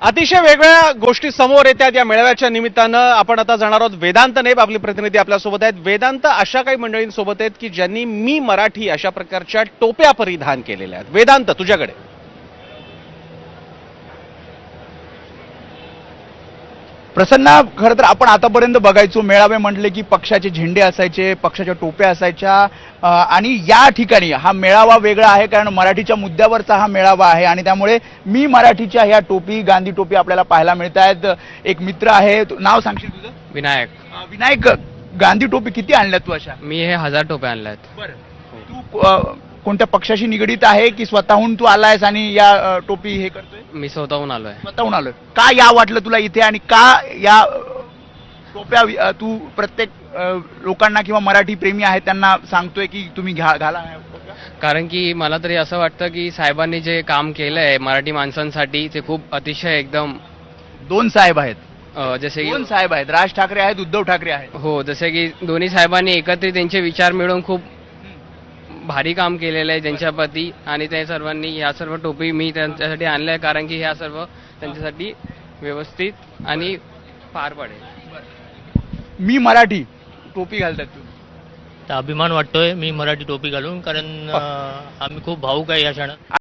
अतिशय वेगळ्या गोष्टी समोर येतात या मेळाव्याच्या निमित्तानं. आपण आता जाणार आहोत वेदांत नेब, आपले प्रतिनिधी आपल्यासोबत आहेत. वेदांत, अशा काही मंडळींसोबत आहेत की ज्यांनी मी मराठी अशा प्रकारच्या टोप्या परिधान केलेल्या आहेत. वेदांत, तुझ्याकडे. प्रसन्ना, खरं तर आपण आतापर्यंत बघायचो मेळावे म्हटले की पक्षाचे झेंडे असायचे, पक्षाच्या टोप्या असायच्या, आणि या ठिकाणी हा मेळावा वेगळा आहे कारण मराठीच्या मुद्द्यावरचा हा मेळावा आहे आणि त्यामुळे मी मराठीच्या ह्या टोपी, गांधी टोपी आपल्याला पाहायला मिळत आहेत. एक मित्र आहे, नाव सांगशील तुझं? विनायक. विनायक, गांधी टोपी किती आणल्यात तू अशा? मी हे 1000 टोप्या आणल्यात. तू कोणत्या पक्षाशी निगडीत आहे की स्वतःहून तू आलायस आणि या टोपी हे करतोय? मी स्वतःहून आलोय. स्वतःहून आलोय. का या वाटलं तुला इथे आणि का या टोप्या तू प्रत्येक लोकांना किंवा मराठी प्रेमी आहेत त्यांना सांगतोय की तुम्ही घाला ह्या टोप्या? कारण की मला तरी असं वाटतं की साहेबांनी जे काम केलंय मराठी माणसांसाठी ते खूप अतिशय एकदम दोन साहेब आहेत, जसे दोन की साहेब आहेत, राज ठाकरे आहेत, उद्धव ठाकरे आहेत. हो, जसे की दोन्ही साहेबांनी एकत्रित त्यांचे विचार मिळून खूप भारी काम केलेलं आहे त्यांच्याप्रती आणि त्या सर्वांनी ह्या सर्व टोपी मी त्यांच्यासाठी आणल्या कारण की ह्या सर्व त्यांच्यासाठी व्यवस्थित आणि पार पडेल. मी मराठी टोपी घालतात तू? तर अभिमान वाटतोय मी मराठी टोपी घालून, कारण आम्ही खूप भावूक आहे या क्षणात.